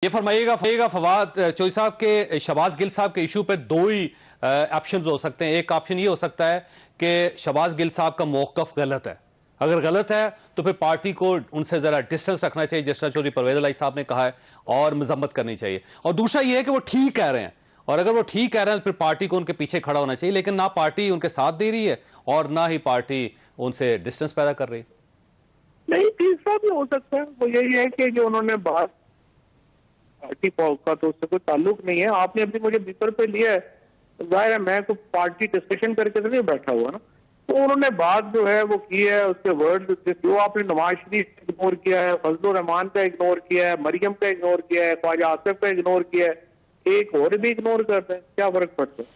ये फरमाइएगा फवाद चौधरी साहब के शहबाज गिल साहब के इशू पे दो ही ऑप्शंस हो सकते हैं। एक ऑप्शन ये हो सकता है कि शहबाज गिल साहब का मौक़िफ़ गलत है। अगर गलत है तो फिर पार्टी को उनसे ज़रा डिस्टेंस रखना चाहिए, जिस तरह चौधरी परवेज़ इलाही साहब ने कहा है, और मजम्मत करनी चाहिए। और दूसरा ये है कि वो ठीक कह रहे हैं, और अगर वो ठीक कह रहे हैं तो फिर पार्टी को उनके पीछे खड़ा होना चाहिए। लेकिन ना पार्टी उनके साथ दे रही है और ना ही पार्टी उनसे डिस्टेंस पैदा कर रही है। नहीं, तीसरा भी हो सकता है। वो यही है कि जो उन्होंने बात पार्टी का तो उससे कोई ताल्लुक नहीं है। आपने अभी मुझे बीपर पे लिया है, जाहिर है मैं तो पार्टी डिस्कशन करके तो नहीं बैठा हुआ ना। तो उन्होंने बात जो है वो की है, उसके वर्ड जो आपने नवाज शरीफ इग्नोर किया है, फजलुर रहमान का इग्नोर किया है, मरियम का इग्नोर किया है, ख्वाजा आसिफ का इग्नोर किया है, एक और भी इग्नोर करते हैं, क्या फर्क पड़ता है?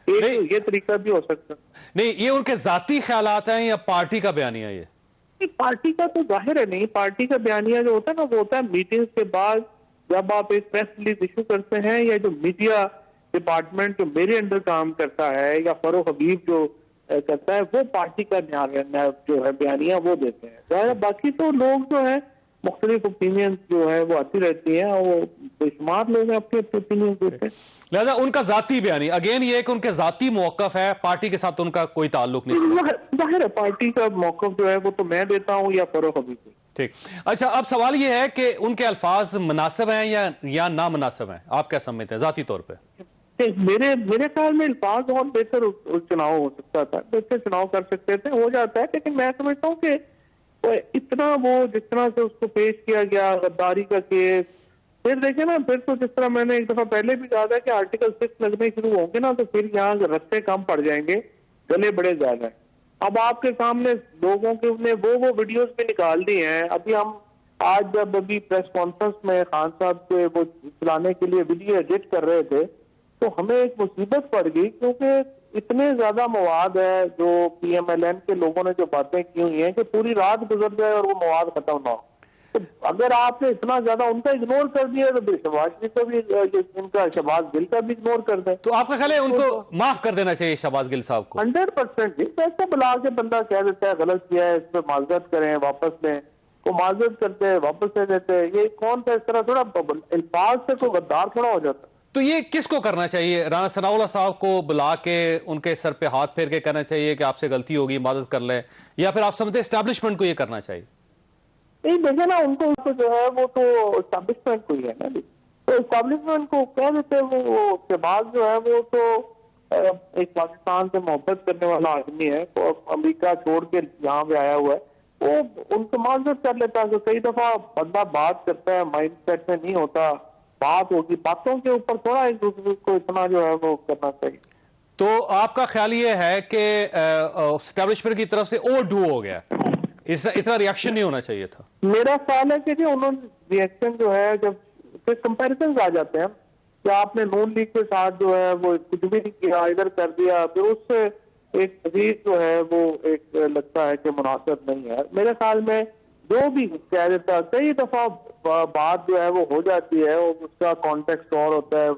एक तो ये तरीका भी हो सकता है। नहीं, ये उनके जाती ख्यालात हैं या पार्टी का बयानिया? ये पार्टी का तो जाहिर है नहीं। पार्टी का बयानिया जो होता है ना, वो होता है मीटिंग्स के बाद जब आप एक प्रेस रिलीज इशू करते हैं, या जो मीडिया डिपार्टमेंट जो मेरे अंडर काम करता है या फरोख हबीब जो करता है, वो पार्टी का जो है बयानिया वो देते हैं। बाकी तो लोग जो है मुख्तलिफ ओपिनियन जो है वो आती रहती है, और वो बेशुमार लोग अपने ओपिनियन देते हैं। लिहाजा उनका जाती बयानी अगेन ये है कि उनके जाती मौक़िफ़ है, पार्टी के साथ उनका कोई ताल्लुक नहीं। जाहिर है पार्टी का मौक़िफ़ जो है वो तो मैं देता हूँ या फरोख हबीब। ठीक। अच्छा, अब सवाल यह है कि उनके अल्फाज मुनासिब हैं या ना मुनासिब हैं, आप क्या समझते हैं जाती तौर पे? मेरे ख्याल में अल्फाज और बेहतर चुनाव हो सकता था, बेहतर चुनाव कर सकते थे, हो जाता है। लेकिन मैं समझता हूँ कि इतना वो जिस तरह से उसको पेश किया गया, गद्दारी का केस, फिर देखे ना, फिर तो जिस तरह मैंने एक दफा पहले भी कहा था कि आर्टिकल 6 लगने शुरू होंगे ना, तो फिर यहाँ रस्ते कम पड़ जाएंगे, गले बड़े ज्यादा है। अब आपके सामने लोगों के वो वीडियोस भी निकाल दिए हैं। अभी हम आज जब अभी प्रेस कॉन्फ्रेंस में खान साहब के वो चलाने के लिए वीडियो एडिट कर रहे थे, तो हमें एक मुसीबत पड़ गई, क्योंकि इतने ज्यादा मवाद है जो PMLN के लोगों ने जो बातें की हुई हैं कि पूरी रात गुजर जाए और वो मवाद खत्म ना हो। तो अगर आपने इतना ज्यादा उनका इग्नोर कर दिया तो शहबाज गिल का भी, इनका शहबाज गिल का भी इग्नोर कर दें। तो आपका ख्याल है उनको माफ कर देना चाहिए शहबाज गिल साहब को? 100% जी। पैसा बुला के बंदा कह देता है गलत किया है, इस पर माजरत करें, वापस लें, वो माजरत करते हैं, वापस ले देते हैं। ये कौन सा इस तरह थोड़ा अल्फाज से कोई गद्दार थोड़ा हो जाता है। तो ये किसको करना चाहिए? राना सनाउल्लाह साहब को बुला के उनके सर पे हाथ फेर के कहना चाहिए कि आपसे गलती होगी, मदद कर ले, या फिर आप समझते एस्टैब्लिशमेंट को ये करना चाहिए? नहीं, देखे ना, उनको जो है वो तो एस्टैब्लिशमेंट को ही है ना। तो एस्टैब्लिशमेंट को कह देते हैं, वो शहबाज जो है वो तो एक पाकिस्तान से मोहब्बत करने वाला आदमी है, तो अमेरिका छोड़ के यहाँ पे आया हुआ है, वो उनको माजरत कर लेता है। तो कई दफा बंदा बात करता है, माइंड सेट में नहीं होता, बात होगी, बातों के ऊपर थोड़ा एक दूसरे को इतना जो है वो करना चाहिए। तो आपका ख्याल ये है कि एस्टैब्लिशमेंट की तरफ से ओवर डू हो गया, इतना रिएक्शन नहीं होना चाहिए था? मेरा ख्याल है कि उन्होंने रिएक्शन जो है, जब फिर कंपेरिजन आ जाते हैं कि आपने नून लीग के साथ जो है वो कुछ भी नहीं किया, इधर कर दिया, फिर उससे एक मजीद जो है वो एक लगता है कि मुनासिब नहीं है। मेरे ख्याल में जो भी कह देता, कई दफा बात जो है वो हो जाती है, और उसका कॉन्टेक्स्ट और होता है,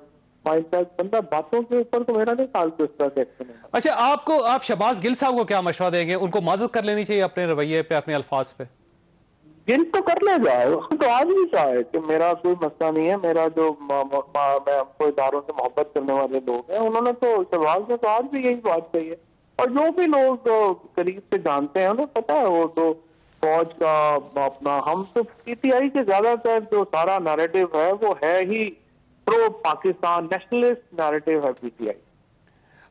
बंदा बातों के ऊपर, तो मेरा नहीं ख्याल इस तरह से एक्शन है। अच्छा, आप शहबाज गिल साहब को क्या मशवरा देंगे? उनको मदद कर लेनी चाहिए अपने रवैये पे, अपने अल्फाज पे? गिल तो कर ले जाए, उसको तो आज भी चाहे कि मेरा कोई मसला नहीं है, मेरा जो मैं हमको इदारों से मोहब्बत करने वाले लोग हैं, उन्होंने तो शहबाज ने तो आज भी यही बात कही है। और जो भी लोग करीब से जानते हैं उन्हें पता है, वो तो फौज का अपना, हम तो PTI के ज्यादातर जो सारा नैरेटिव है वो है ही प्रो पाकिस्तान नेशनलिस्ट नैरेटिव है PTI।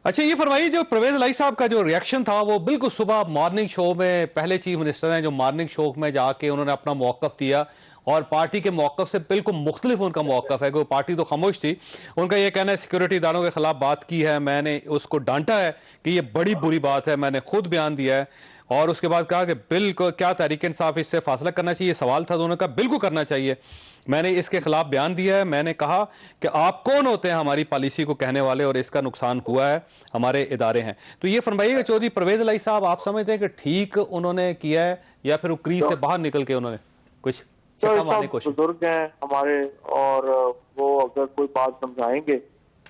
अच्छा, ये फरमाइए, जो परवेज इलाही साहब का जो रिएक्शन था वो बिल्कुल सुबह मॉर्निंग शो में, पहले चीफ मिनिस्टर हैं जो मॉर्निंग शो में जाके उन्होंने अपना मौक़िफ़ दिया, और पार्टी के मौक़िफ़ से बिल्कुल मुख्तलिफ उनका मौक़िफ़ है। क्योंकि पार्टी तो खामोश थी, उनका ये कहना है सिक्योरिटी इदारों के खिलाफ बात की है, मैंने उसको डांटा है कि ये बड़ी बुरी बात है, मैंने खुद बयान दिया है। और उसके बाद कहा कि बिल्कुल क्या तहरीक इंसाफ इससे फासला करना चाहिए? सवाल था, दोनों का बिल्कुल करना चाहिए, मैंने इसके खिलाफ बयान दिया है। मैंने कहा कि आप कौन होते हैं हमारी पॉलिसी को कहने वाले, और इसका नुकसान हुआ है, हमारे इदारे हैं। तो ये फरमाइएगा चौधरी परवेज इलाही साहब, आप समझते हैं कि ठीक उन्होंने किया है, या फिर क्रीज से बाहर निकल के उन्होंने कुछ बुजुर्ग हैं हमारे, और वो अगर कोई बात समझाएंगे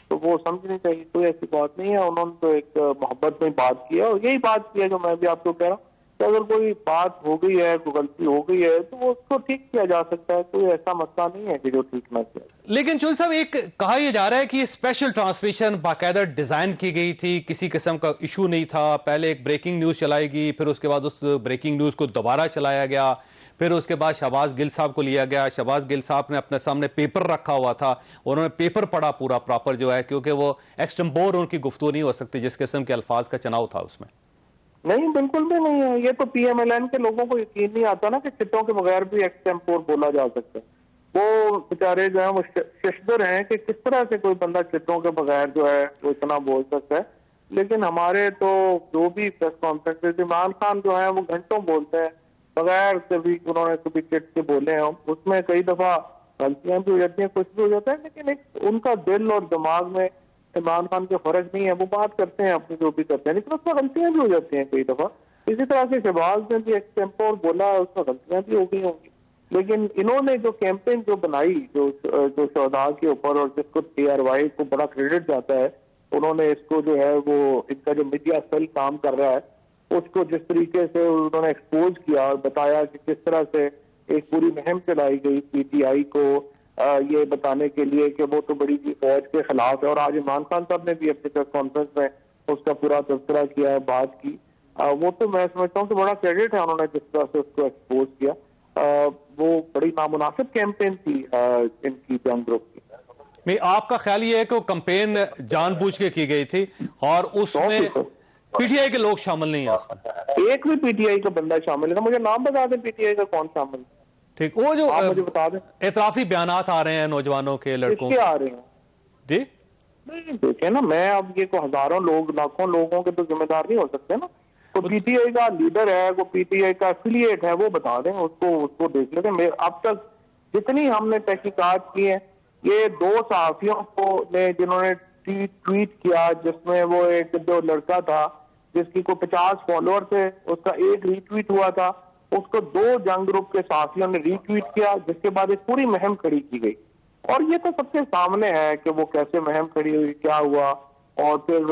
तो वो समझनी चाहिए, कोई ऐसी बात नहीं है। उन्होंने तो एक मोहब्बत में बात की है, और यही बात की है जो मैं भी आपको कह रहा हूँ तो अगर कोई बात हो गई है, कोई गलती हो गई है, तो वो उसको ठीक किया जा सकता है। कोई ऐसा मसला नहीं है कि जो ठीक ना किया। लेकिन चौधरी साहब, एक कहा यह जा रहा है कि ये स्पेशल ट्रांसमिशन बाकायदा डिजाइन की गई थी, किसी किस्म का इशू नहीं था। पहले एक ब्रेकिंग न्यूज चलाएगी, फिर उसके बाद उस ब्रेकिंग न्यूज को दोबारा चलाया गया, फिर उसके बाद शहबाज गिल साहब को लिया गया। शहबाज गिल साहब ने अपने सामने पेपर रखा हुआ था, उन्होंने पेपर पढ़ा पूरा प्रॉपर जो है, क्योंकि वो एक्सटेम्पोर उनकी गुफ्तगू नहीं हो सकती जिस किस्म के अल्फाज का चुनाव था उसमें। नहीं, बिल्कुल भी नहीं है। ये तो पीएमएलएन के लोगों को यकीन नहीं आता ना कि चिट्ठों के बगैर भी एक्सटेम्पोर बोला जा सकता है। वो बेचारे जो है वो शशदर हैं कि किस तरह से कोई बंदा चिट्ठों के बगैर जो है वो इतना बोल सकता है। लेकिन हमारे तो जो भी प्रेस कॉन्फ्रेंस, इमरान खान जो है वो घंटों बोलते हैं बगैर कभी उन्होंने कभी चिट के बोले हैं। उसमें कई दफा गलतियां भी हो जाती हैं, कुछ भी हो जाता है, लेकिन एक उनका दिल और दिमाग में इमरान खान के फर्क नहीं है। वो बात करते हैं अपनी जो भी करते हैं, लेकिन उसमें गलतियां भी हो जाती हैं कई दफा। इसी तरह से शहबाज ने भी एक्सटेम्पोर बोला, उसमें गलतियां भी हो गई होंगी। लेकिन इन्होंने जो कैंपेन जो बनाई जो शहदा के ऊपर, और जिसको PRY को बड़ा क्रेडिट जाता है, उन्होंने इसको जो है वो इनका जो मीडिया सेल काम कर रहा है उसको जिस तरीके से उन्होंने एक्सपोज किया और बताया कि किस तरह से एक पूरी मुहिम चलाई गई PTI को ये बताने के लिए कि वो तो बड़ी फौज के खिलाफ है। और आज इमरान खान साहब ने भी अपने प्रेस कॉन्फ्रेंस में उसका पूरा तबसरा किया है, बात की। वो तो मैं समझता हूँ कि बड़ा क्रेडिट है उन्होंने जिस तरह से उसको एक्सपोज किया। वो बड़ी नामुनासिब कैंपेन थी इनकी जंग ग्रुप की। नहीं, आपका ख्याल ये है कि वो कैंपेन जानबूझ के की गई थी और उसमें PTI के लोग शामिल नहीं है उसमें? एक भी PTI का बंदा शामिल है? मुझे नाम बता दें PTI का कौन शामिल है। ठीक, वो जो आप मुझे बता दें। एतराफी बयानात आ रहे हैं नौजवानों के, लड़कों किसके आ रहे हैं जी? नहीं देखे ना, मैं अब ये को हजारों लोग लाखों लोगों के तो जिम्मेदार नहीं हो सकते ना। तो PTI का लीडर है, वो PTI का एफिलिएट है, वो बता दें, उसको देख लेते हैं। अब तक जितनी हमने तहकीकात की है, ये 2 सहाफियों को ने जिन्होंने ट्वीट किया जिसमें वो एक जो लड़का था जिसकी को 50 फॉलोअर थे, उसका एक रीट्वीट हुआ था, उसको 2 जंग ग्रुप के साथियों ने रीट्वीट किया, जिसके बाद एक पूरी मुहिम खड़ी की गई। और ये तो सबके सामने है कि वो कैसे मुहिम खड़ी हुई, क्या हुआ, और फिर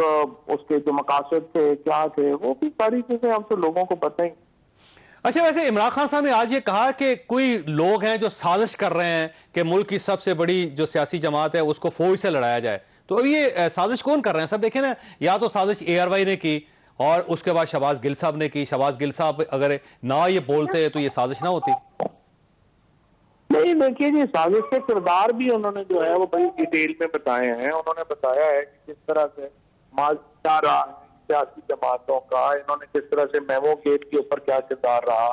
उसके जो मकासद थे क्या थे, वो भी सारी चीजें अब तो लोगों को पता ही। अच्छा, वैसे इमरान खान साहब ने आज ये कहा कि कोई लोग हैं जो साजिश कर रहे हैं कि मुल्क की सबसे बड़ी जो सियासी जमात है उसको फौज से लड़ाया जाए। तो अब ये साजिश कौन कर रहे हैं? सब देखें ना, या तो साजिश ARY ने की और उसके बाद शहबाज गिल साहब ने की। शहबाज गिल साहब अगर ना ये बोलते तो ये साजिश ना होती। नहीं, देखिए जी, साजिश के किरदार भी उन्होंने जो है वो बड़ी डिटेल में बताए हैं। उन्होंने बताया है कि किस तरह से मार्चा रहा है सियासी जमातों का, इन्होंने किस तरह से मेमो गेट के ऊपर क्या किरदार रहा,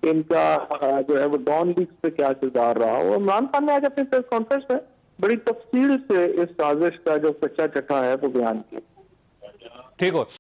इनका जो है वो डॉन लीग्स पे क्या किरदार रहा। और इमरान खान ने आज अपने प्रेस कॉन्फ्रेंस में बड़ी तफसील से इस साजिश का जो सच्चा चट्टा है वो बयान किया। ठीक हो।